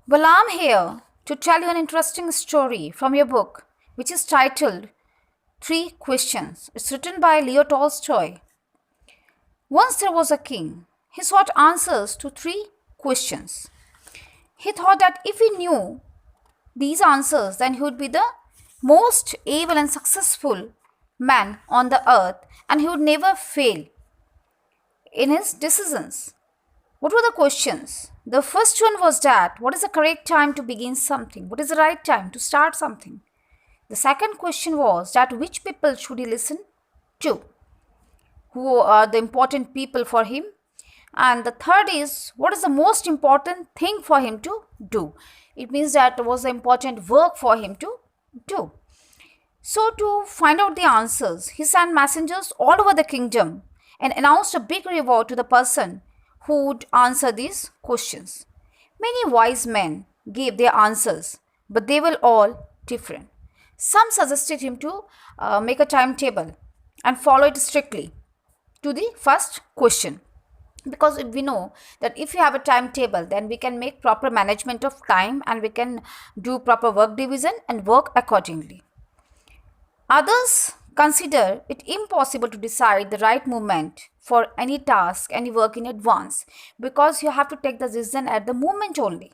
Well, I'm here to tell you an interesting story from your book, which is titled Three Questions. It's written by Leo Tolstoy. Once there was a king. He sought answers to three questions. He thought that if he knew these answers, then he would be the most able and successful man on the earth and he would never fail in his decisions. What were the questions? The first one was that what is the correct time to begin something? What is the right time to start something? The second question was that which people should he listen to? Who are the important people for him? And the third is what is the most important thing for him to do? It means that was the important work for him to do. So to find out the answers, he sent messengers all over the kingdom and announced a big reward to the person who would answer these questions. Many wise men gave their answers, but they were all different. Some suggested him to make a timetable and follow it strictly to the first question. Because we know that if you have a timetable, then we can make proper management of time and we can do proper work division and work accordingly. Others consider it impossible to decide the right moment for any task, any work in advance, because you have to take the decision at the moment only.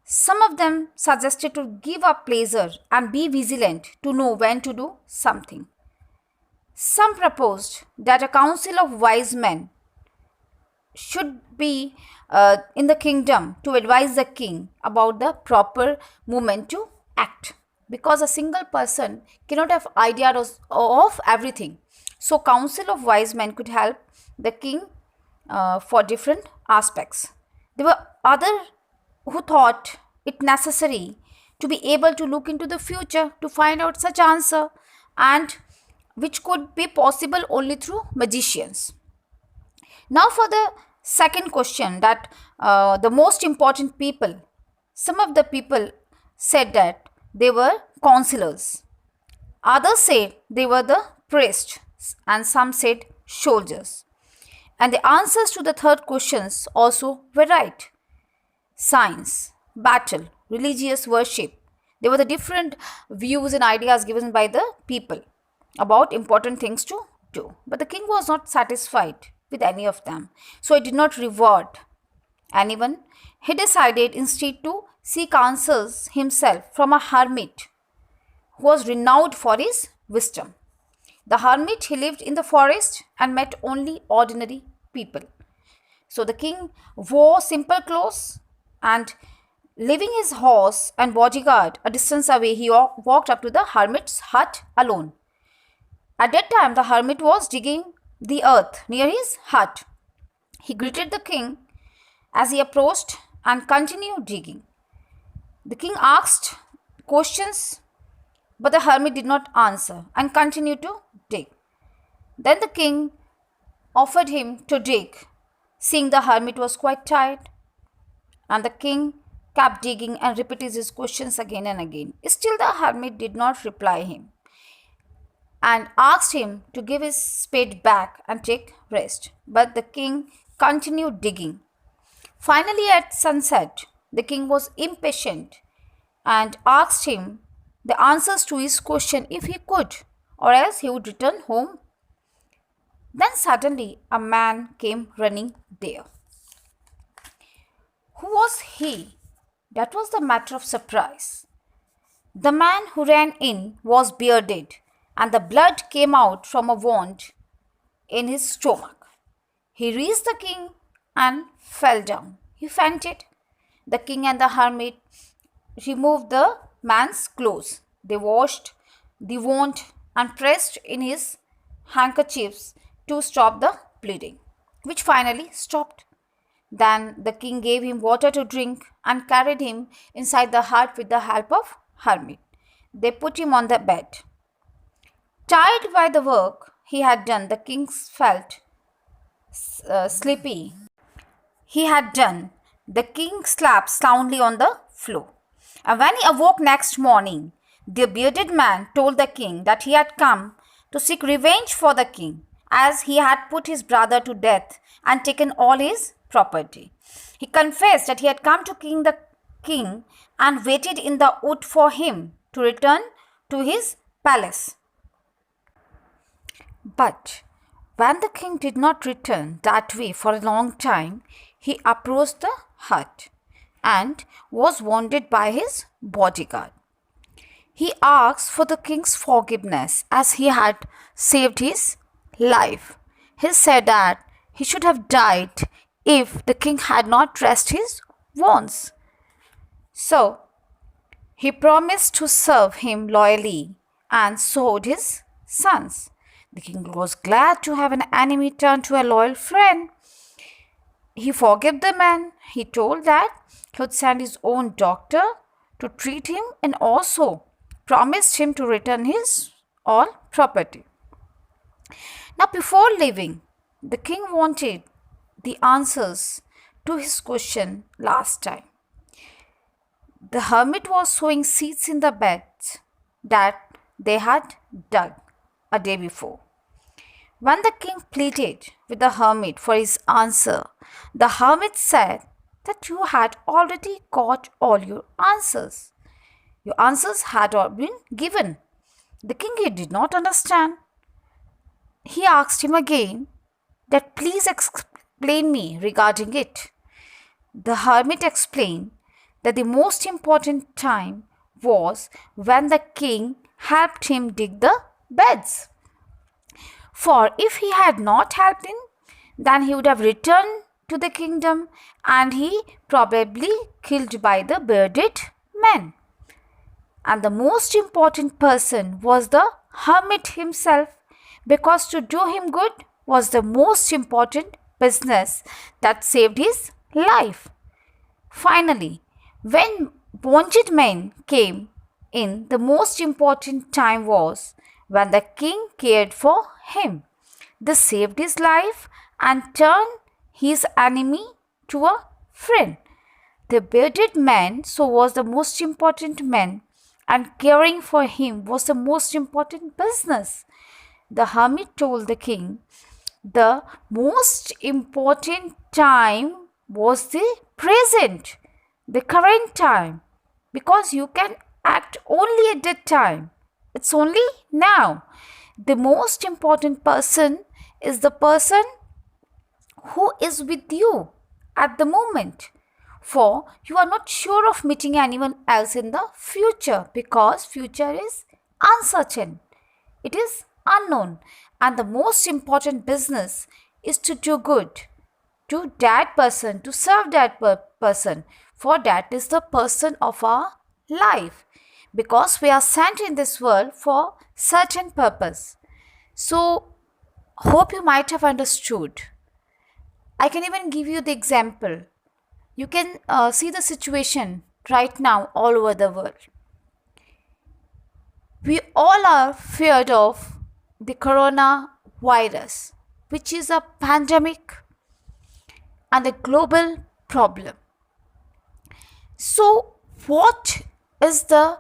Some of them suggested to give up pleasure and be vigilant to know when to do something. Some proposed that a council of wise men should be in the kingdom to advise the king about the proper moment to act, because a single person cannot have ideas of everything. So council of wise men could help the king for different aspects. There were others who thought it necessary to be able to look into the future to find out such answer, and which could be possible only through magicians. Now for the second question, that the most important people, some of the people said that they were counselors. Others said they were the priests and some said soldiers. And the answers to the third questions also were right. Science, battle, religious worship. They were the different views and ideas given by the people about important things to do. But the king was not satisfied with any of them. So he did not reward anyone. He decided instead to seek answers himself from a hermit who was renowned for his wisdom. The hermit, he lived in the forest and met only ordinary people. So the king wore simple clothes and, leaving his horse and bodyguard a distance away, he walked up to the hermit's hut alone. At that time, the hermit was digging the earth near his hut. He greeted the king as he approached and continued digging. The king asked questions, but the hermit did not answer and continued to dig. Then the king offered him to dig, seeing the hermit was quite tired, and the king kept digging and repeated his questions again and again. Still the hermit did not reply him and asked him to give his spade back and take rest. But the king continued digging. Finally, at sunset, the king was impatient and asked him the answers to his question if he could, or else he would return home. Then suddenly a man came running there. Who was he? That was the matter of surprise. The man who ran in was bearded, and the blood came out from a wound in his stomach. He reached the king and fell down. He fainted. The king and the hermit removed the man's clothes. They washed the wound and pressed in his handkerchiefs to stop the bleeding, which finally stopped. Then the king gave him water to drink and carried him inside the hut with the help of hermit. They put him on the bed. Tired by the work he had done, the king felt sleepy. He had done. The king slept soundly on the floor. And when he awoke next morning, the bearded man told the king that he had come to seek revenge for the king, as he had put his brother to death and taken all his property. He confessed that he had come to king and waited in the wood for him to return to his palace. But when the king did not return that way for a long time, he approached the hut and was wounded by his bodyguard. He asked for the king's forgiveness as he had saved his life. He said that he should have died if the king had not dressed his wounds. So he promised to serve him loyally and sold his sons. The king was glad to have an enemy turn to a loyal friend. He forgave the man. He told that he would send his own doctor to treat him and also promised him to return his all property. Now, before leaving, the king wanted the answers to his question last time. The hermit was sowing seeds in the beds that they had dug a day before. When the king pleaded with the hermit for his answer, the hermit said that you had already got all your answers. Your answers had all been given. The king did not understand. He asked him again that please explain me regarding it. The hermit explained that the most important time was when the king helped him dig the beds. For if he had not helped him, then he would have returned to the kingdom and he probably killed by the bearded men. And the most important person was the hermit himself, because to do him good was the most important business that saved his life. Finally, when wounded men came in, the most important time was when the king cared for him. This saved his life and turned his enemy to a friend. The bearded man so was the most important man, and caring for him was the most important business. The hermit told the king the most important time was the present, the current time, because you can act only at that time. It's only now. The most important person is the person who is with you at the moment. For you are not sure of meeting anyone else in the future, because future is uncertain. It is unknown. And the most important business is to do good to that person, to serve that person. For that is the person of our life. Because we are sent in this world for certain purpose. So, hope you might have understood. I can even give you the example. You can see the situation right now all over the world. We all are feared of the coronavirus, which is a pandemic and a global problem. So, what is the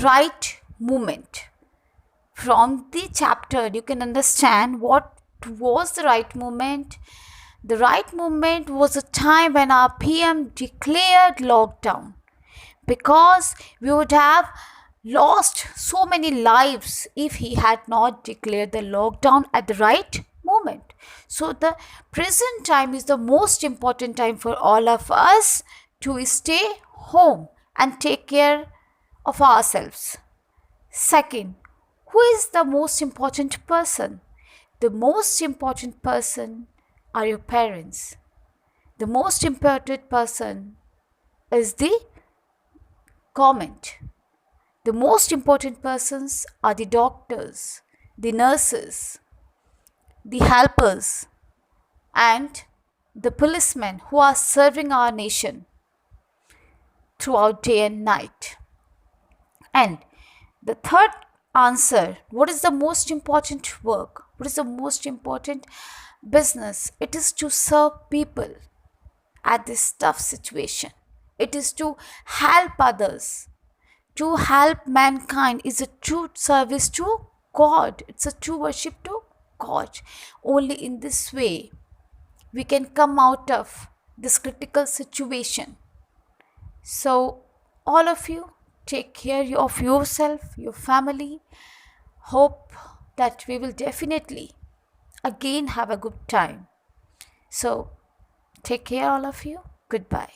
right moment? From the chapter, you can understand what was the right moment. The right moment was a time when our PM declared lockdown, because we would have lost so many lives if he had not declared the lockdown at the right moment. So the present time is the most important time for all of us to stay home and take care of ourselves. Second, who is the most important person? The most important person are your parents. The most important person is the government. The most important persons are the doctors, the nurses, the helpers, and the policemen who are serving our nation throughout day and night. And the third answer, what is the most important work? What is the most important business? It is to serve people at this tough situation. It is to help others. To help mankind is a true service to God. It's a true worship to God. Only in this way we can come out of this critical situation. So, all of you, take care of yourself, your family. Hope that we will definitely again have a good time. So, take care, all of you. Goodbye.